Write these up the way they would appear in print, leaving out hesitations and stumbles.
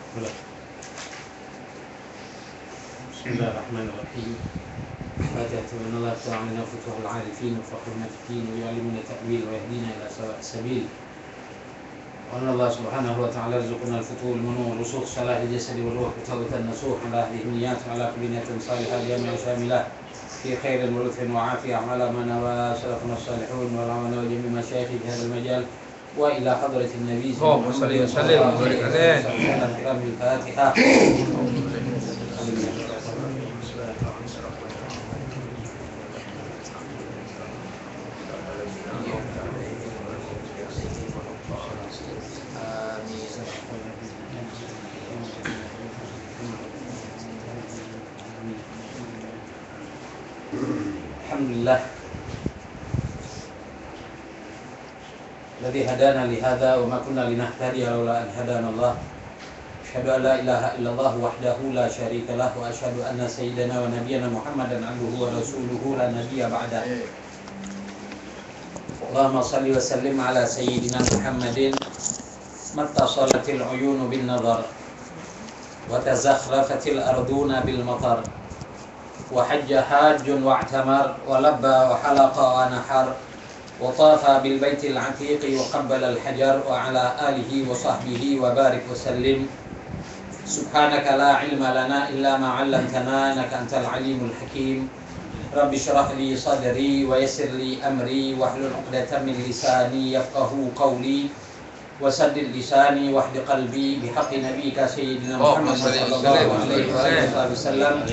بسم الله الرحمن الرحيم. فاتحة من الله تعالى فتوح العارفين وفقهنا في الدين ويعلمنا التأويل ويهدينا إلى سواء السبيل. وأن الله سبحانه وتعالى يرزقنا الفتوح المنوع والرسوخ صلاح الجسد والروح وتوبة النصوح على أهل النيات وعلى كل نية صالحة جامعة شاملة في خير ولطف وعافية على ما نوى سلفنا الصالحون والعمل وجميع مشايخ في هذا المجال وإلى حضرة النبي صلى الله عليه وسلم وبارك عليه. الفاتحة. Alhamdulillah Alladzi hadana li hadza wa ma kunna linahtadiya laula an hadana Allah. Asyhadu an la ilaha illallah wahdahu la syarika lah wa asyhadu anna sayyidana wa nabiyyana Muhammadan abduhu wa rasuluhu la nabiyya ba'da. Allahumma shalli wa sallim ala sayyidina Muhammadin mattasalatil uyunu bin nadhar wa tazakhrafatil arduna bil matar wa hajja hajjun wa i'tamar wa labba wa halaqa wa nahar wa tafa bil baitil atiqi wa qabbala al hajar wa ala alihi wa sahbihi wa barik wa sallim. Subhanaka la ilma lana illa ma 'allamtana innaka antal alimul hakim. Rabbi shrah li sadri wa yassir li amri wahlul 'uqdatam min lisani yafqahu qawli wa saddid lisani wahdi qalbi bihaqqi nabiyyika sayyidina Muhammad sallallahu alaihi wasallam.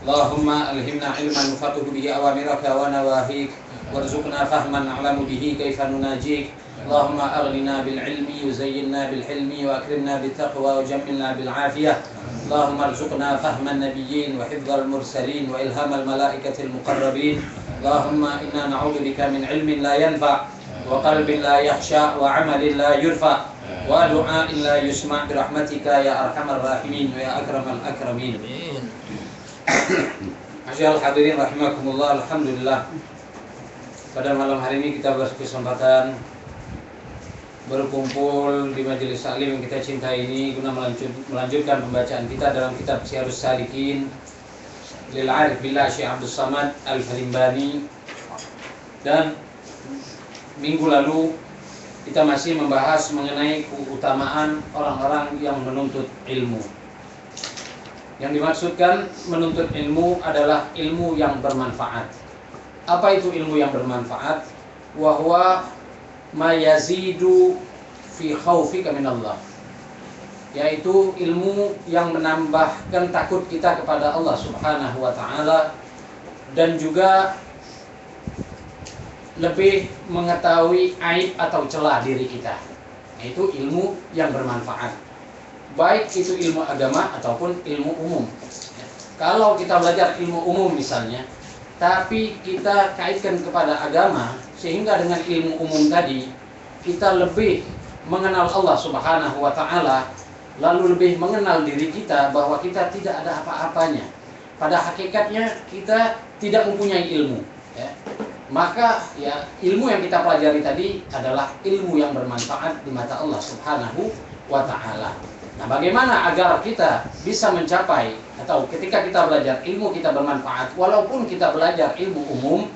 Allahumma alhimna ilman nufaqihu bihi awamiraka wa nawahik warzuqna fahman na'lamu bihi kaifa nunajik. Allahumma aghnina bil ilmi wa zayyinna bil hilmi wa akrimna bit taqwa wa jammilna bil afiyah. Allahumma arzuqna fahman nabiyyin wa hifdzal mursalin wa ilhamal malaikatil muqarrabin. Allahumma inna na'udzubika min ilmin la yanfa' wa qalbin la yakhsha wa 'amalin la yurfa' wa du'a'in la yusma' bi rahmatika ya arhamar rahimin wa ya akramal akramin. Masyaallah hadirin rahimakumullah. Alhamdulillah, pada malam hari ini kita berkesempatan berkumpul di majelis taklim yang kita cintai ini guna melanjutkan pembacaan kita dalam kitab Syiarus Salikin lil Arif Billah Syekh Abdul Samad Al-Halimbani. Dan minggu lalu kita masih membahas mengenai keutamaan orang-orang yang menuntut ilmu. Yang dimaksudkan menuntut ilmu adalah ilmu yang bermanfaat. Apa itu ilmu yang bermanfaat? Wa huwa ma yazidu fi khaufika minallah. Yaitu ilmu yang menambahkan takut kita kepada Allah Subhanahu wa taala dan juga lebih mengetahui aib atau celah diri kita. Itu ilmu yang bermanfaat. Baik itu ilmu agama ataupun ilmu umum. Kalau kita belajar ilmu umum misalnya, tapi kita kaitkan kepada agama, sehingga dengan ilmu umum tadi kita lebih mengenal Allah Subhanahu wa taala, lalu lebih mengenal diri kita bahwa kita tidak ada apa-apanya. Pada hakikatnya kita tidak mempunyai ilmu, ya. Maka ya ilmu yang kita pelajari tadi adalah ilmu yang bermanfaat di mata Allah Subhanahu wa taala. Nah, bagaimana agar kita bisa mencapai atau ketika kita belajar ilmu kita bermanfaat walaupun kita belajar ilmu umum?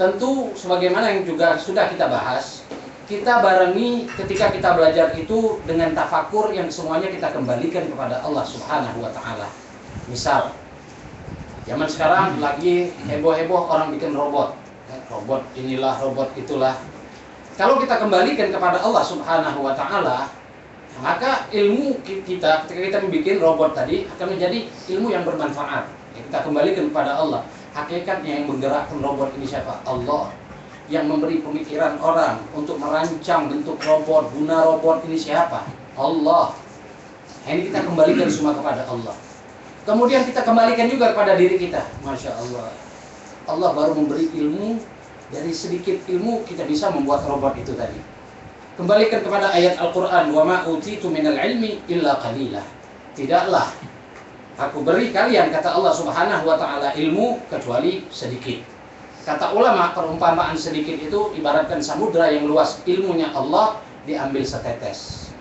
Tentu sebagaimana yang juga sudah kita bahas, kita barengi ketika kita belajar itu dengan tafakur yang semuanya kita kembalikan kepada Allah Subhanahu wa taala. Misal zaman sekarang lagi heboh-heboh orang bikin robot. Robot inilah, robot itulah. Kalau kita kembalikan kepada Allah Subhanahu wa taala, maka ilmu kita ketika kita membuat robot tadi akan menjadi ilmu yang bermanfaat. Kita kembalikan kepada Allah. Hakikatnya yang menggerakkan robot ini siapa? Allah. Yang memberi pemikiran orang untuk merancang bentuk robot, guna robot ini siapa? Allah. Ini kita kembalikan semua kepada Allah. Kemudian kita kembalikan juga kepada diri kita. Masya Allah. Allah baru memberi ilmu, dari sedikit ilmu kita bisa membuat robot itu tadi. Kembalikan kepada ayat Al-Quran, wa ma utitu minal ilmi illa qalilah. Tidaklah aku beri kalian, kata Allah Subhanahu wa taala, ilmu kecuali sedikit. Kata ulama, perumpamaan sedikit itu ibaratkan samudra yang luas, ilmunya Allah diambil setetes.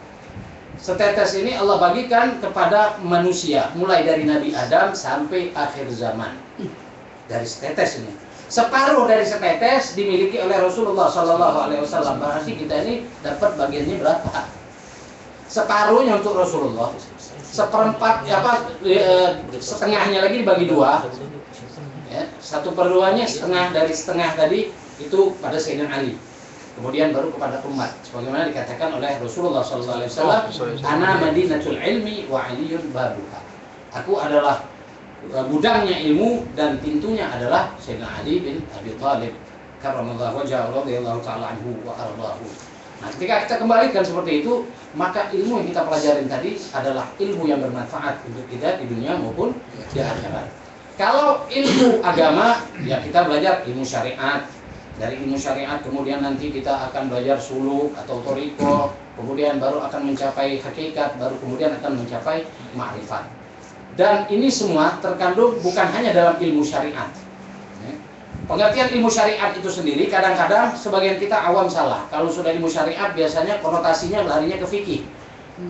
Setetes ini Allah bagikan kepada manusia, mulai dari Nabi Adam sampai akhir zaman. Dari setetes ini. Separuh dari setetes dimiliki oleh Rasulullah SAW. Berarti kita ini dapat bagiannya berapa? Separuhnya untuk Rasulullah. Seperempat setengahnya lagi dibagi dua. Ya, 1/2-nya setengah dari setengah tadi itu pada Sayyidina Ali. Kemudian baru kepada umat. Sebagaimana dikatakan oleh Rasulullah SAW, "Ana madinatul ilmi wa aliyun babuha." Aku adalah gudangnya ilmu dan pintunya adalah Sayyidina Ali bin Abi Thalib karramallahu wajhahu radhiyallahu ta'ala anhu wa ardhahu. Nah, ketika kita kembalikan seperti itu, maka ilmu yang kita pelajarin tadi adalah ilmu yang bermanfaat untuk kita di dunia maupun di akhirat. Kalau ilmu agama, ya kita belajar ilmu syariat. Dari ilmu syariat kemudian nanti kita akan belajar suluk atau thariqah, kemudian baru akan mencapai hakikat, baru kemudian akan mencapai ma'rifat. Dan ini semua terkandung bukan hanya dalam ilmu syariat. Pengertian ilmu syariat itu sendiri kadang-kadang sebagian kita awam salah. Kalau sudah ilmu syariat biasanya konotasinya larinya ke fikih.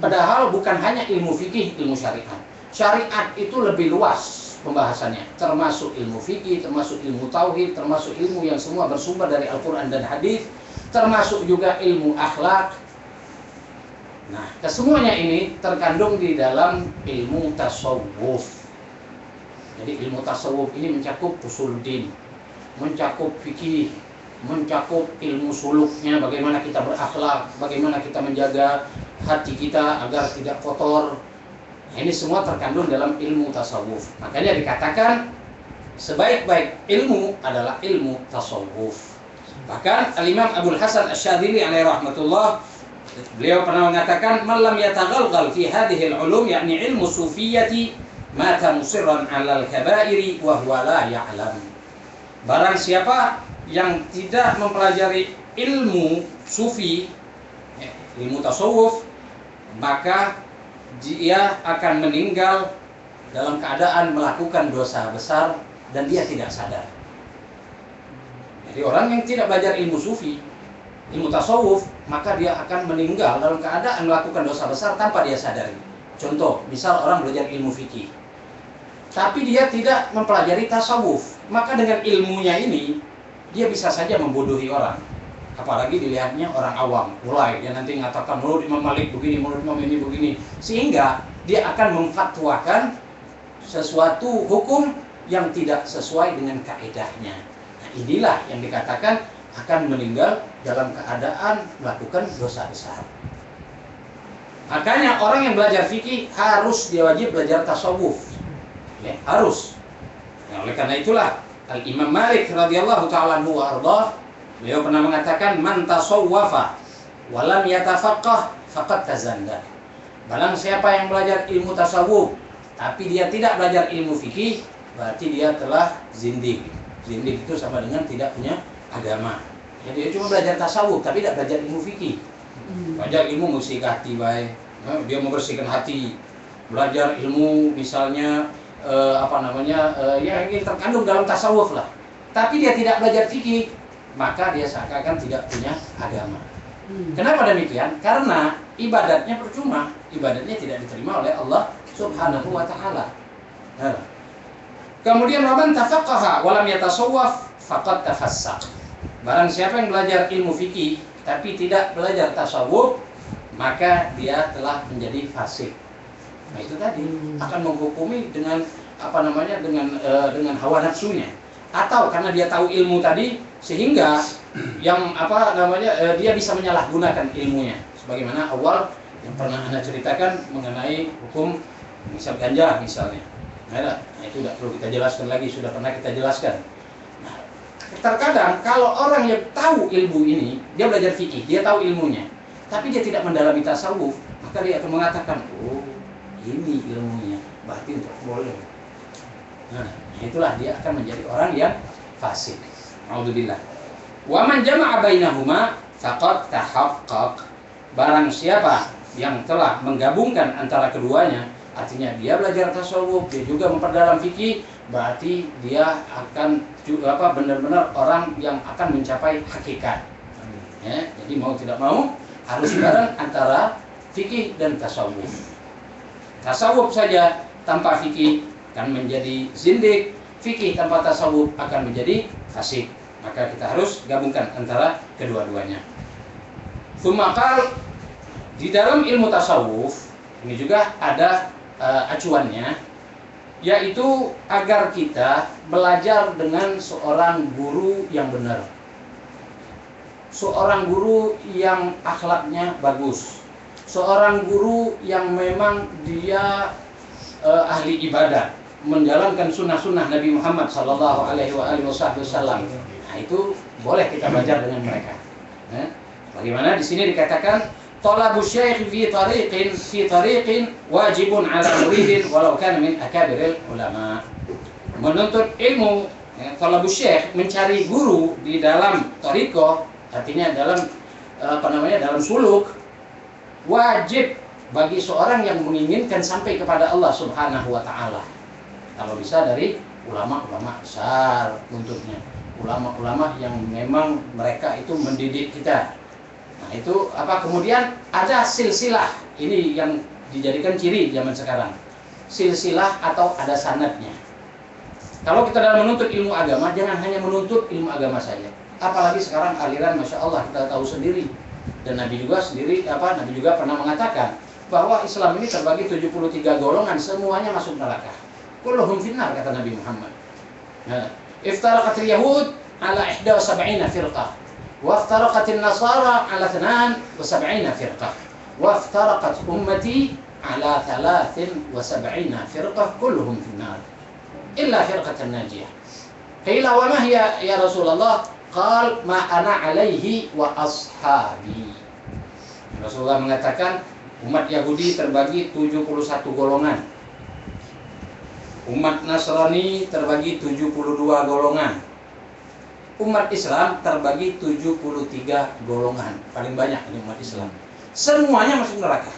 Padahal bukan hanya ilmu fikih, ilmu syariat. Syariat itu lebih luas pembahasannya, termasuk ilmu fikih, termasuk ilmu tauhid, termasuk ilmu yang semua bersumber dari Al-Quran dan hadis, termasuk juga ilmu akhlak. Nah, kesemuanya ini terkandung di dalam ilmu tasawuf. Jadi ilmu tasawuf ini mencakup usuluddin, mencakup fikih, mencakup ilmu suluknya, bagaimana kita berakhlak, bagaimana kita menjaga hati kita agar tidak kotor. Ini semua terkandung dalam ilmu tasawuf. Makanya dikatakan sebaik-baik ilmu adalah ilmu tasawuf. Bahkan Al-Imam Abul Hasan Asy-Syadzili alaihi rahmatullah, beliau pernah mengatakan, "Man lam yataghalghal fi hadhihi al-ulum, yakni ilmu sufiyyati, mata musirran 'alal kaba'iri wa huwa la ya'lam." Barang siapa yang tidak mempelajari ilmu sufi, ilmu tasawuf, maka dia akan meninggal dalam keadaan melakukan dosa besar dan dia tidak sadar. Jadi orang yang tidak belajar ilmu sufi, ilmu tasawuf, maka dia akan meninggal dalam keadaan melakukan dosa besar tanpa dia sadari. Contoh, misal orang belajar ilmu fikih, tapi dia tidak mempelajari tasawuf, maka dengan ilmunya ini dia bisa saja membodohi orang. Apalagi dilihatnya orang awam, mulai dia nanti mengatakan menurut Imam Malik begini, menurut Imam ini begini, sehingga dia akan memfatwakan sesuatu hukum yang tidak sesuai dengan kaedahnya. Nah, inilah yang dikatakan akan meninggal dalam keadaan melakukan dosa besar. Makanya orang yang belajar fikih harus dia wajib belajar tasawuf, ya, harus. Nah, oleh karena itulah Al-Imam Malik radhiyallahu ta'ala anhu wa ardhah, beliau pernah mengatakan, "Man tasawwafa wa lam yatafaqqah faqad tazanda." Barang siapa yang belajar ilmu tasawuf tapi dia tidak belajar ilmu fikih, berarti dia telah zindik. Zindik itu sama dengan tidak punya agama. Jadi dia cuma belajar tasawuf tapi tidak belajar ilmu fikih. Belajar ilmu musik hati baik, dia membersihkan hati. Belajar ilmu misalnya yang terkandung dalam tasawuf lah. Tapi dia tidak belajar fikih, maka dia seakan-akan tidak punya agama. Kenapa demikian? Karena ibadatnya percuma, ibadatnya tidak diterima oleh Allah Subhanahu wa taala. Nah. Kemudian waman tafaqqaha wa lam yatasawwaf faqad tafassaq. Barang siapa yang belajar ilmu fikih tapi tidak belajar tasawuf, maka dia telah menjadi fasik. Nah, itu tadi akan menghukumi dengan dengan hawa nafsunya. Atau karena dia tahu ilmu tadi sehingga dia bisa menyalahgunakan ilmunya, sebagaimana awal yang pernah Anda ceritakan mengenai hukum misal ganja misalnya. Nah, itu tidak perlu kita jelaskan lagi, sudah pernah kita jelaskan. Nah, terkadang kalau orang yang tahu ilmu ini, dia belajar fikih, dia tahu ilmunya, tapi dia tidak mendalami tasawuf, maka dia akan mengatakan, "Oh, ini ilmunya, berarti untuk boleh." Nah, itulah dia akan menjadi orang yang fasik. A'udzubillah. Wa man jama'a bainahuma faqad tahaqqaq. Barang siapa yang telah menggabungkan antara keduanya, artinya dia belajar tasawuf, dia juga memperdalam fikih, berarti dia akan benar-benar orang yang akan mencapai hakikat. Ya, jadi mau tidak mau harus bareng antara fikih dan tasawuf. Tasawuf saja tanpa fikih akan menjadi zindik, fikih tanpa tasawuf akan menjadi fasik. Maka kita harus gabungkan antara kedua-duanya. Sumakal di dalam ilmu tasawuf ini juga ada acuannya, yaitu agar kita belajar dengan seorang guru yang benar, seorang guru yang akhlaknya bagus, seorang guru yang memang dia ahli ibadah, menjalankan sunnah-sunnah Nabi Muhammad Sallallahu Alaihi Wasallam. Nah, itu boleh kita belajar dengan mereka. Bagaimana di sini dikatakan talabu syekh fi tariqin wajibun ala muridin walau kana min akabiril ulama. Menuntut ilmu, talabu syekh, mencari guru di dalam thariqah, artinya dalam dalam suluk, wajib bagi seorang yang menginginkan sampai kepada Allah Subhanahu wa taala. Kalau bisa dari ulama-ulama besar untuknya, ulama-ulama yang memang mereka itu mendidik kita. Nah, itu kemudian ada silsilah, ini yang dijadikan ciri zaman sekarang. Silsilah atau ada sanadnya. Kalau kita dalam menuntut ilmu agama, jangan hanya menuntut ilmu agama saja. Apalagi sekarang aliran, masya Allah, kita tahu sendiri. Dan Nabi juga pernah mengatakan bahwa Islam ini terbagi 73 golongan, semuanya masuk neraka. Kulluhum finnar, kata Nabi Muhammad. Iftaraqatil yahud ala 71 firqah, wa iftaraqatil nasara ala 72 firqah, wa iftaraqat ummati ala 73 firqah, kulluhum finnar illa firqatan najiyah. Qila wa ma hiya ya Rasulullah? Qal ma ana alaihi wa ashabi. Rasulullah mengatakan umat Yahudi terbagi 71 golongan. Umat Nasrani terbagi 72 golongan. Umat Islam terbagi 73 golongan. Paling banyak ini umat Islam. Semuanya masuk neraka.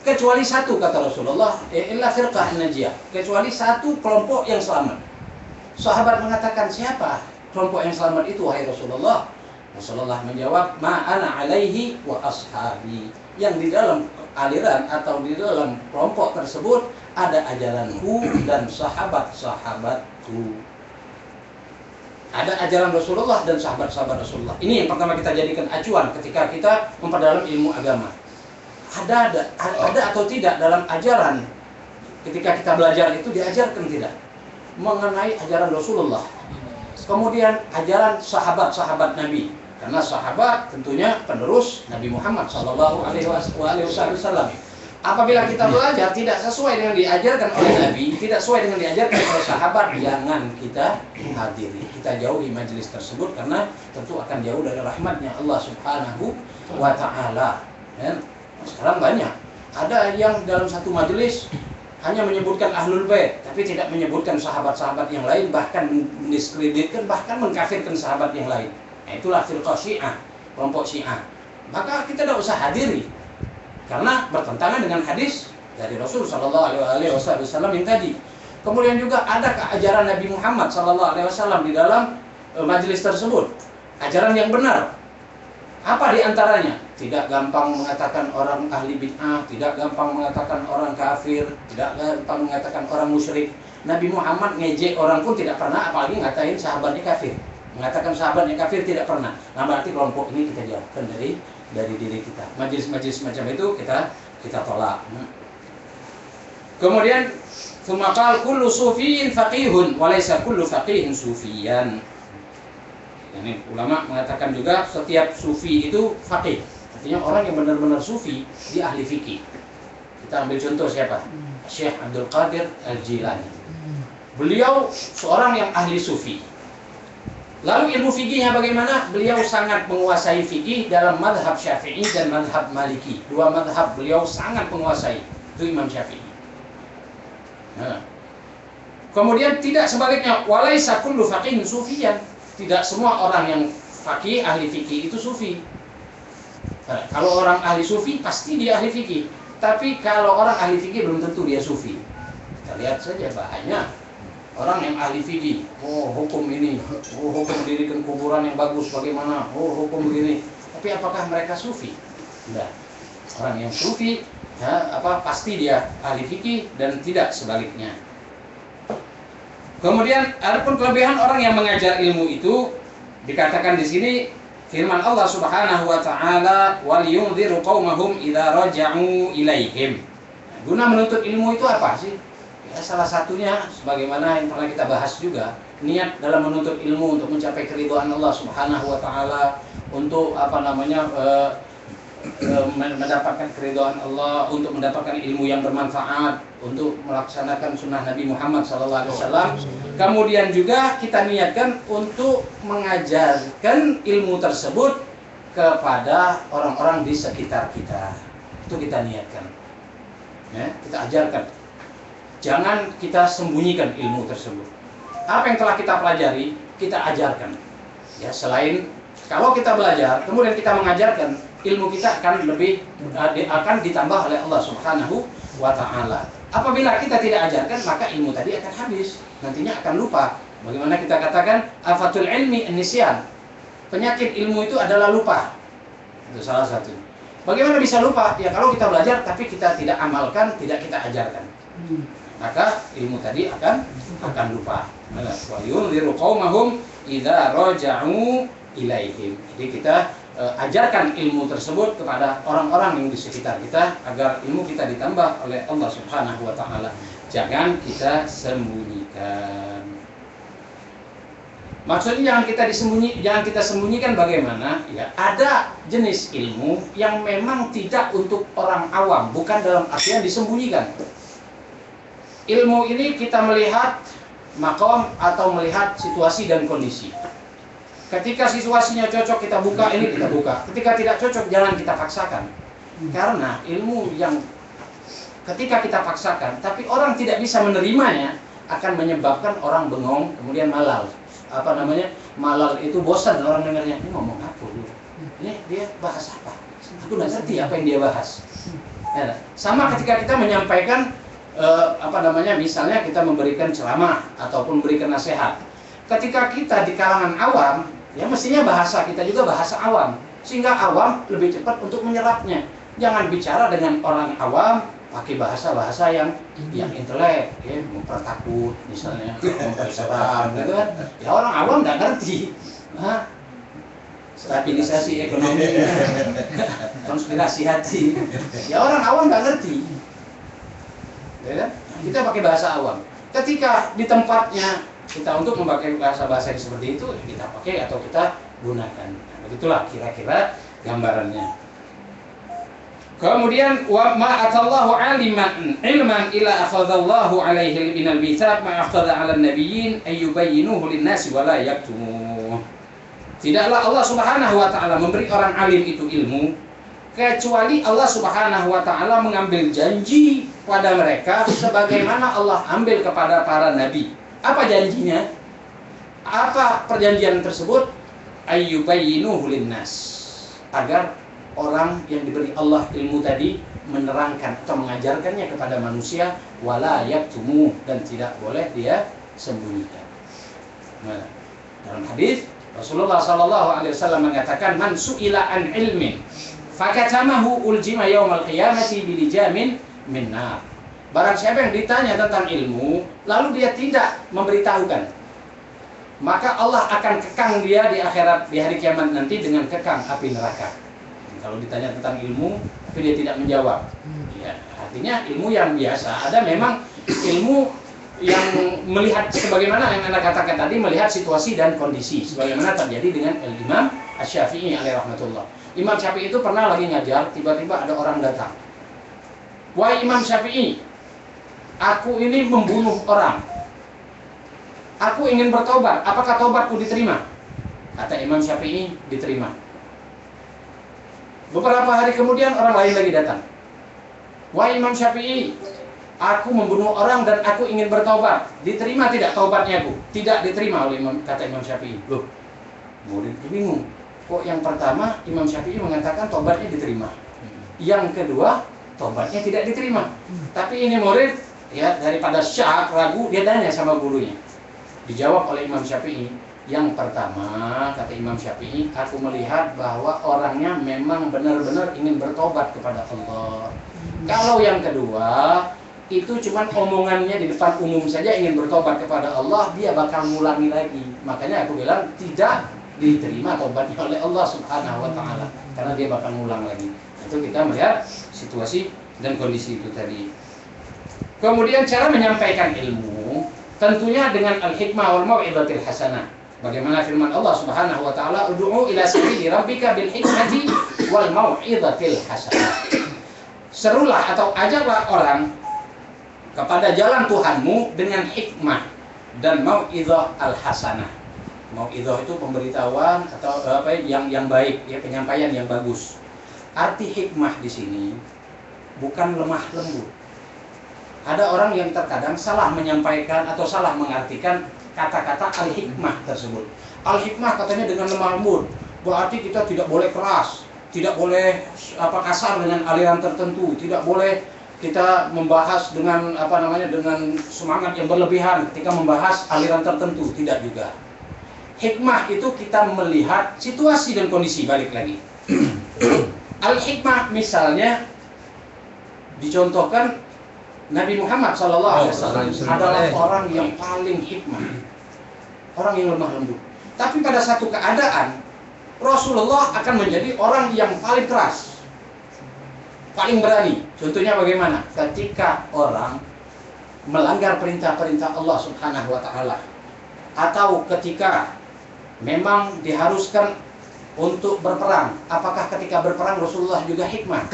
Kecuali satu, kata Rasulullah, illa firqah najiyah. Kecuali satu kelompok yang selamat. Sahabat mengatakan, siapa kelompok yang selamat itu, wahai Rasulullah? Rasulullah menjawab, ma ana alaihi wa ashabi. Yang di dalam aliran atau di dalam kelompok tersebut ada ajaranku dan sahabat-sahabatku. Ada ajaran Rasulullah dan sahabat-sahabat Rasulullah. Ini yang pertama kita jadikan acuan ketika kita memperdalam ilmu agama. Ada atau tidak dalam ajaran ketika kita belajar itu diajarkan tidak mengenai ajaran Rasulullah. Kemudian ajaran sahabat-sahabat Nabi, karena sahabat tentunya penerus Nabi Muhammad Sallallahu Alaihi Wasallam. Apabila kita belajar tidak sesuai dengan diajarkan oleh Nabi, tidak sesuai dengan diajarkan oleh sahabat, jangan kita hadiri, kita jauhi majelis tersebut, karena tentu akan jauh dari rahmatnya Allah Subhanahu wa Ta'ala. Sekarang banyak ada yang dalam satu majelis hanya menyebutkan ahlul bait, tapi tidak menyebutkan sahabat-sahabat yang lain, bahkan mendiskreditkan, bahkan mengkafirkan sahabat yang lain. Nah, itulah firqah Syiah, kelompok Syiah. Maka kita tidak usah hadiri, karena bertentangan dengan hadis dari Rasul Sallallahu Alaihi Wasallam yang tadi. Kemudian juga ada ajaran Nabi Muhammad Sallallahu Alaihi Wasallam di dalam majelis tersebut, ajaran yang benar. Apa di antaranya? Tidak gampang mengatakan orang ahli bid'ah, tidak gampang mengatakan orang kafir, tidak gampang mengatakan orang musyrik. Nabi Muhammad ngejek orang pun tidak pernah, apalagi ngatain sahabatnya kafir. Mengatakan sahabatnya kafir tidak pernah. Nah, berarti kelompok ini kita jauhkan dari diri kita. Majelis-majelis macam itu kita tolak. Kemudian sumakal kullu sufiyin faqihun walaysa kullu faqihin sufiyan. Ini ulama mengatakan juga setiap sufi itu faqih. Artinya orang yang benar-benar sufi, dia ahli fikih. Kita ambil contoh siapa? Syekh Abdul Qadir Al-Jilani. Beliau seorang yang ahli sufi. Lalu ilmu fikihnya bagaimana? Beliau sangat menguasai fikih dalam madhab Syafi'i dan madhab Maliki. Dua madhab beliau sangat menguasai. Itu Imam Syafi'i. Nah. Kemudian tidak sebaliknya, walaysa kullu faqihin sufiyan. Tidak semua orang yang faqih, ahli fikih itu sufi. Nah, kalau orang ahli sufi pasti dia ahli fikih. Tapi kalau orang ahli fikih belum tentu dia sufi. Kita lihat saja banyak orang yang ahli fikih. Oh, hukum ini, oh, hukum mendirikan kuburan yang bagus bagaimana, oh, hukum begini. Tapi apakah mereka sufi? Tidak. Orang yang sufi pasti dia ahli fikih dan tidak sebaliknya. Kemudian adapun kelebihan orang yang mengajar ilmu itu dikatakan di sini firman Allah Subhanahu wa taala wal yunziru qaumahum idza raja'u ilaihim. Guna menuntut ilmu itu apa sih? Ya, salah satunya sebagaimana yang pernah kita bahas juga, niat dalam menuntut ilmu untuk mencapai keridhaan Allah Subhanahu wa taala, untuk mendapatkan keridhaan Allah, untuk mendapatkan ilmu yang bermanfaat, untuk melaksanakan sunnah Nabi Muhammad SAW. Kemudian juga kita niatkan untuk mengajarkan ilmu tersebut kepada orang-orang di sekitar kita. Itu kita niatkan, ya, kita ajarkan. Jangan kita sembunyikan ilmu tersebut. Apa yang telah kita pelajari, kita ajarkan. Ya, selain kalau kita belajar, kemudian kita mengajarkan, ilmu kita akan ditambah oleh Allah Subhanahu wa taala. Apabila kita tidak ajarkan, maka ilmu tadi akan habis, nantinya akan lupa. Bagaimana kita katakan afatul ilmi an-nisyan. Penyakit ilmu itu adalah lupa. Itu salah satu. Bagaimana bisa lupa? Ya kalau kita belajar tapi kita tidak amalkan, tidak kita ajarkan. Maka ilmu tadi akan lupa. Wa yunziru qaumahum idza raja'u ilaihim. Jadi kita ajarkan ilmu tersebut kepada orang-orang yang di sekitar kita agar ilmu kita ditambah oleh Allah Subhanahu wa taala. Jangan kita sembunyikan. Maksudnya jangan kita sembunyikan bagaimana? Ya, ada jenis ilmu yang memang tidak untuk orang awam, bukan dalam artian disembunyikan. Ilmu ini kita melihat maqam atau melihat situasi dan kondisi. Ketika situasinya cocok kita buka, ini kita buka. Ketika tidak cocok jangan kita paksakan. Karena ilmu yang ketika kita paksakan tapi orang tidak bisa menerimanya akan menyebabkan orang bengong kemudian malal. Malal itu bosan orang dengarnya. Ini ngomong apa dulu? Ini dia bahas apa? Aku nggak ngerti apa yang dia bahas. Ya, sama ketika kita menyampaikan misalnya kita memberikan ceramah ataupun memberikan nasihat. Ketika kita di kalangan awam, ya mestinya bahasa kita juga bahasa awam, sehingga awam lebih cepat untuk menyerapnya. Jangan bicara dengan orang awam pakai bahasa-bahasa yang intelek, ya, mempertakut misalnya, memperserang, gitu kan? Ya orang awam nggak ngerti. Stabilisasi ekonomi, konspirasi hati. Ya orang awam nggak ngerti. Ya, kita pakai bahasa awam. Ketika di tempatnya kita untuk memakai bahasa-bahasa seperti itu, kita pakai atau kita gunakan. Nah, begitulah kira-kira gambarannya. Kemudian wa ma atallahu ilman ila akhadallahu alaihi minal mitsaq ma akhadha 'ala an-nabiyyin ay yubayyinuhu lin-nasi wa la yaktumuh. Tidaklah Allah Subhanahu wa taala memberi orang alim itu ilmu kecuali Allah Subhanahu wa taala mengambil janji pada mereka sebagaimana Allah ambil kepada para nabi. Apa janjinya? Apa perjanjian tersebut? Ayyubayyinuhu linnas, agar orang yang diberi Allah ilmu tadi menerangkan atau mengajarkannya kepada manusia, wala yaktumu, dan tidak boleh dia sembunyikan. Nah, dalam hadis Rasulullah SAW mengatakan, man su'ila an ilmin fakatamahu uljima yaumal qiyamati bilijamin min nar. Barang siapa yang ditanya tentang ilmu lalu dia tidak memberitahukan, maka Allah akan kekang dia di akhirat, di hari kiamat nanti dengan kekang api neraka. Kalau ditanya tentang ilmu tapi dia tidak menjawab, ya, artinya ilmu yang biasa. Ada memang ilmu yang melihat sebagaimana yang Anda katakan tadi, melihat situasi dan kondisi sebagaimana terjadi dengan Imam Asy-Syafi'i alaihi rahmatullah. Imam Syafi'i itu pernah lagi ngajar, tiba-tiba ada orang datang. Wahai Imam Syafi'i, aku ini membunuh orang. Aku ingin bertobat. Apakah tobatku diterima? Kata Imam Syafi'i, diterima. Beberapa hari kemudian orang lain lagi datang. Wahai Imam Syafi'i, aku membunuh orang dan aku ingin bertobat. Diterima tidak tobatnya aku? Tidak diterima oleh kata Imam Syafi'i. Loh, murid bingung. Kok yang pertama Imam Syafi'i mengatakan tobatnya diterima, yang kedua tobatnya tidak diterima. Tapi ini murid, ya, daripada syak, ragu, dia tanya sama gurunya. Dijawab oleh Imam Syafi'i, yang pertama kata Imam Syafi'i, aku melihat bahwa orangnya memang benar-benar ingin bertobat kepada Allah. Kalau yang kedua, itu cuman omongannya di depan umum saja ingin bertobat kepada Allah, dia bakal ngulangi lagi. Makanya aku bilang tidak diterima tobatnya oleh Allah Subhanahu wa taala, karena dia bakal ngulang lagi. Itu kita melihat situasi dan kondisi itu tadi. Kemudian cara menyampaikan ilmu tentunya dengan al-hikmah wal mau'izatil hasanah. Bagaimana firman Allah Subhanahu wa taala, "Ud'u ila sabili rabbika bil hikmati wal mau'izatil hasanah." Serulah atau ajarlah orang kepada jalan Tuhanmu dengan hikmah dan mau'izah al-hasanah. Mau'izah itu pemberitahuan atau yang baik, ya, penyampaian yang bagus. Arti hikmah di sini bukan lemah lembut. Ada orang yang terkadang salah menyampaikan atau salah mengartikan kata-kata al-hikmah tersebut. Al-hikmah katanya dengan lemah lembut, berarti kita tidak boleh keras, tidak boleh kasar dengan aliran tertentu, tidak boleh kita membahas dengan dengan semangat yang berlebihan ketika membahas aliran tertentu, tidak juga. Hikmah itu kita melihat situasi dan kondisi, balik lagi. Al-hikmah misalnya dicontohkan Nabi Muhammad SAW adalah orang yang paling hikmah, orang yang lemah lembut. Tapi pada satu keadaan Rasulullah akan menjadi orang yang paling keras, paling berani. Contohnya bagaimana? Ketika orang melanggar perintah-perintah Allah Subhanahu wa taala, atau ketika memang diharuskan untuk berperang. Apakah ketika berperang Rasulullah juga hikmah?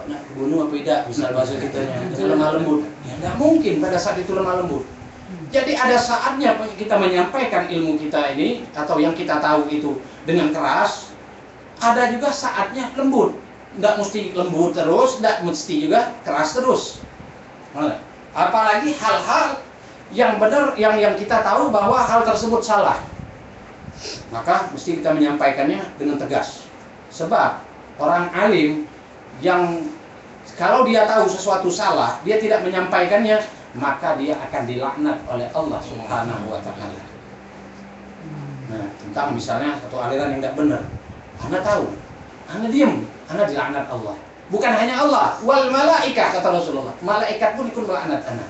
Nak bunuh apa tidak, misal bahasa kitanya, dengan lemah lembut. Ya, tidak mungkin pada saat itu lemah lembut. Jadi ada saatnya kita menyampaikan ilmu kita ini atau yang kita tahu itu dengan keras. Ada juga saatnya lembut. Tidak mesti lembut terus, tidak mesti juga keras terus. Apalagi hal-hal yang benar, yang kita tahu bahwa hal tersebut salah, maka mesti kita menyampaikannya dengan tegas. Sebab orang alim yang kalau dia tahu sesuatu salah, dia tidak menyampaikannya, maka dia akan dilaknat oleh Allah Subhanahu wa taala. Nah, tentang misalnya satu aliran yang tidak benar, Anda tahu, Anda diam, Anda dilaknat Allah. Bukan hanya Allah, wal malaikah kata Rasulullah, malaikat pun ikut melaknat Anda.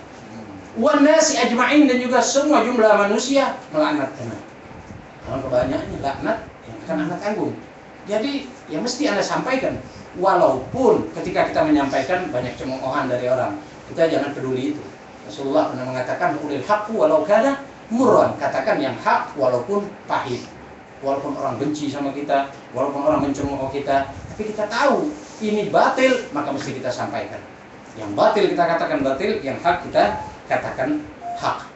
Wan nasi ajma'in, dan juga semua jumlah manusia melaknat Anda. Kalau kebanyakannya laknat yang akan Anda tanggung. Jadi yang mesti Anda sampaikan. Walaupun ketika kita menyampaikan banyak cemoohan dari orang, kita jangan peduli itu. Rasulullah pernah mengatakan, "Qulil haqqu walau kana murran." Katakan yang hak walaupun pahit. Walaupun orang benci sama kita, walaupun orang mencemooh kita, tapi kita tahu ini batil, maka mesti kita sampaikan. Yang batil kita katakan batil, yang hak kita katakan hak.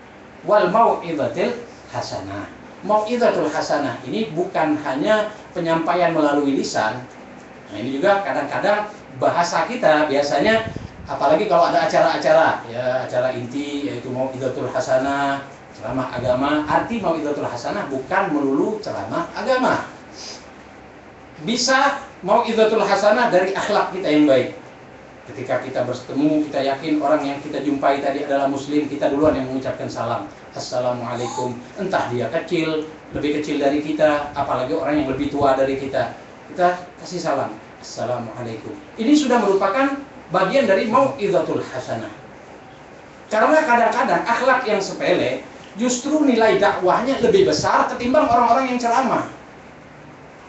Wal mau'izatil hasanah. Mau'izatul hasanah ini bukan hanya penyampaian melalui lisan. Nah, ini juga kadang-kadang bahasa kita biasanya, apalagi kalau ada acara-acara, ya acara inti yaitu mau'izatul hasanah, ceramah agama. Arti mau'izatul hasanah bukan melulu ceramah agama. Bisa mau'izatul hasanah dari akhlak kita yang baik. Ketika kita bertemu, kita yakin orang yang kita jumpai tadi adalah muslim, kita duluan yang mengucapkan salam, assalamualaikum. Entah dia kecil, lebih kecil dari kita, apalagi orang yang lebih tua dari kita, kita kasih salam, assalamualaikum. Ini sudah merupakan bagian dari mau'izatul hasanah. Karena kadang-kadang akhlak yang sepele justru nilai dakwahnya lebih besar ketimbang orang-orang yang ceramah.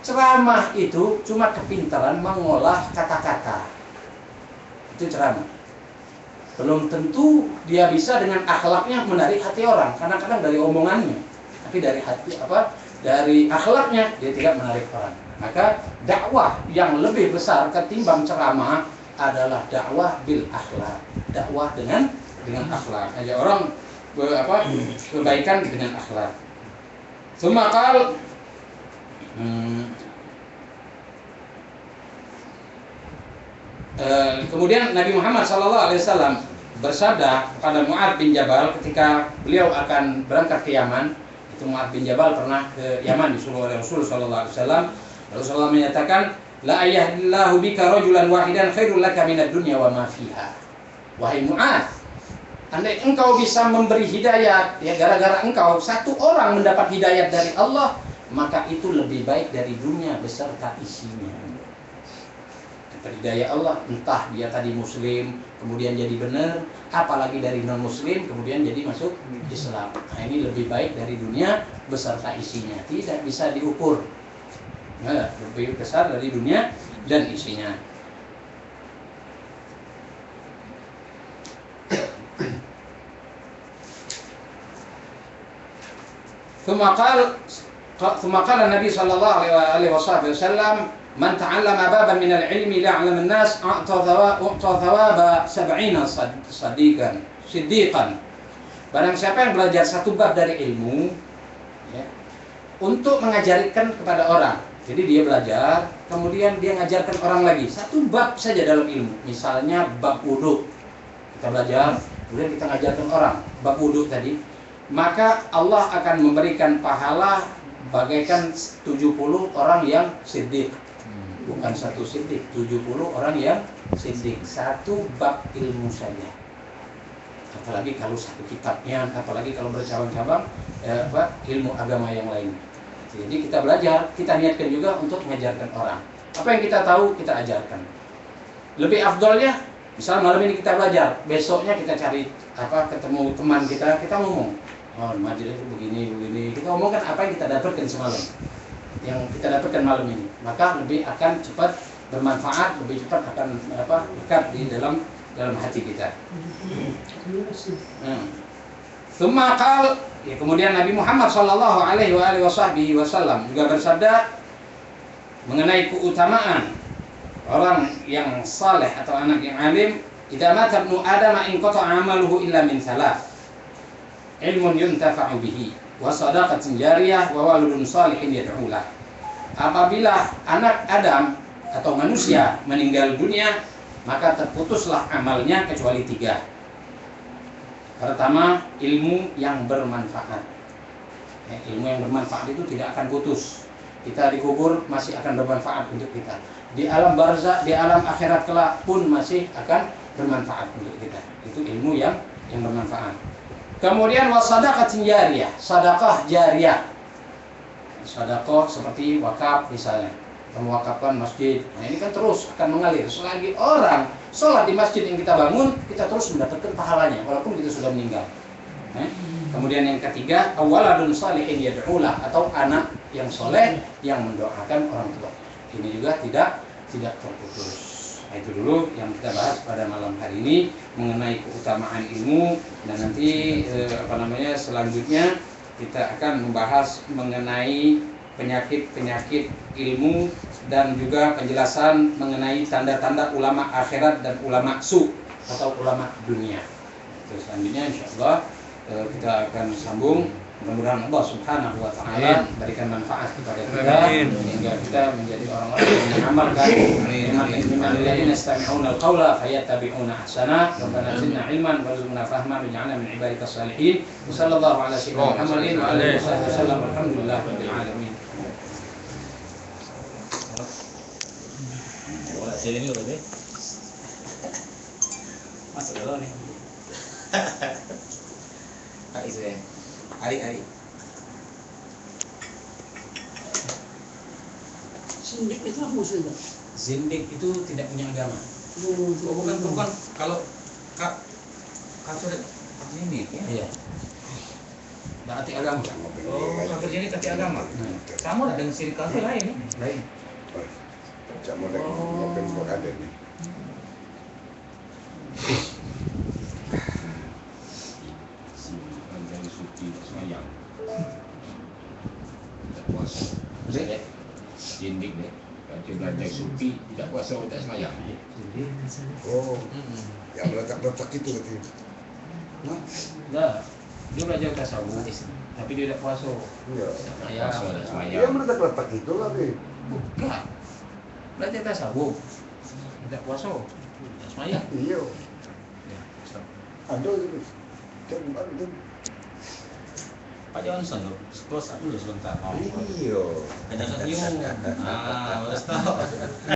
Ceramah itu cuma kepintaran mengolah kata-kata. Itu ceramah. Belum tentu dia bisa dengan akhlaknya menarik hati orang. Kadang-kadang dari omongannya, tapi dari hati dari akhlaknya dia tidak menarik orang. Maka dakwah yang lebih besar ketimbang ceramah adalah dakwah bil akhlak. Dakwah dengan akhlak. Aja orang kebaikan dengan akhlak. Semakal kemudian Nabi Muhammad SAW bersabda kepada Mu'adz bin Jabal ketika beliau akan berangkat ke Yaman. Itu Mu'adz bin Jabal pernah ke Yaman disuruh oleh Rasul SAW. Rasulullah menyatakan, la ayahdillahu bika rajulan wahidan khairul laka minad dunya wa ma fiha. Wahai Mu'adz, andai engkau bisa memberi hidayat, ya gara-gara engkau satu orang mendapat hidayat dari Allah, maka itu lebih baik dari dunia beserta isinya. Hidayah Allah, entah dia tadi muslim kemudian jadi benar, apalagi dari non muslim kemudian jadi masuk Islam. Nah, ini lebih baik dari dunia beserta isinya, tidak bisa diukur. Nah, lebih besar dari dunia dan isinya. ثم قال النبي صلى الله عليه وسلم من تعلم بابا من العلم ليعلم الناس أعطى ثواب 70 صديقا. Barang siapa yang belajar satu bab dari ilmu, ya, untuk mengajarkan kepada orang. Jadi dia belajar, kemudian dia mengajarkan orang lagi satu bab saja dalam ilmu. Misalnya bab wudu, kita belajar, kemudian kita mengajarkan orang bab wudu tadi, maka Allah akan memberikan pahala bagaikan 70 orang yang siddiq. Bukan satu siddiq, 70 orang yang siddiq, satu bab ilmu saja. Apalagi kalau satu kitabnya, apalagi kalau bercabang-cabang ilmu agama yang lain. Jadi kita belajar, kita niatkan juga untuk mengajarkan orang. Apa yang kita tahu kita ajarkan. Lebih afdolnya, misal malam ini kita belajar, besoknya kita cari ketemu teman kita ngomong. Oh, majelis itu begini. Kita ngomongkan apa yang kita dapatkan semalam, yang kita dapatkan malam ini, maka lebih akan cepat bermanfaat, lebih cepat akan dekat di dalam hati kita. Kemudian Nabi Muhammad sallallahu alaihi wasallam juga bersabda mengenai keutamaan orang yang saleh atau anak yang alim, "Idza mata ibnu Adam in qata'a 'amaluhu illa min thalath. Ilmun yuntafa'u bihi wa shadaqatin jariyah wa waladun shalihin yad'u lah." Apabila anak Adam atau manusia meninggal dunia, maka terputuslah amalnya kecuali 3. Pertama, ilmu yang bermanfaat. Ilmu yang bermanfaat itu tidak akan putus. Kita dikubur masih akan bermanfaat untuk kita. Di alam barzakh, di alam akhirat kelak pun masih akan bermanfaat untuk kita. Itu ilmu yang bermanfaat. Kemudian wasadaqatin jariyah, sedekah jariyah. Sedekah seperti wakaf misalnya, mewakafkan masjid. Nah, ini kan terus akan mengalir. Selagi orang sholat di masjid yang kita bangun, kita terus mendapatkan pahalanya walaupun kita sudah meninggal. Kemudian yang ketiga, awaladun shalihin yad'ulah, atau anak yang soleh yang mendoakan orang tua. Ini juga tidak terputus. Nah, itu dulu yang kita bahas pada malam hari ini mengenai keutamaan ilmu, dan nanti selanjutnya kita akan membahas mengenai penyakit-penyakit ilmu dan juga penjelasan mengenai tanda-tanda ulama akhirat dan ulama su atau ulama dunia. Terus selanjutnya insyaallah kita akan sambung. Mudah-mudahan Allah Subhanahu wa taala berikan manfaat kepada kita sehingga kita menjadi orang-orang yang mengamalkan alladzina yastami'una al-qawla fayattabi'una ahsana. Rabbana zidna ilman warzuqna fahman waj'alna min ibadikas salihin. Wassallallahu ala sayyidina Muhammadin wa alihi wasallam. Alhamdulillahirabbil alamin. Sini dulu deh. Masuk dulu nih. Itu ya. Hari. Zindik itu apa maksudnya? Zindik itu tidak punya agama. Bukan kalau kafir ini ya. Iya. Berarti agama. Kafir ini tapi agama. Sama dengan syirik kafir lain. Lain. Sama dengan mobil ada nih. Semayang tidak puasa, jindik deh. Kalau belajar sufi tidak puasa, tidak semayang. Oh, yang meletak-letak itu berarti. Nah, dia belajar tasawuf, tapi dia tidak puasa. Iya. Puasa dan semayang. Yang meletak-letak itu lagi. Bukan. Belajar tasawuf, tidak puasa, tidak semayang. Iya. Ya, Ada itu. Coba itu. Pak Johnson, close up dulu sebentar. Iya. Ada senyum. Harus tahu.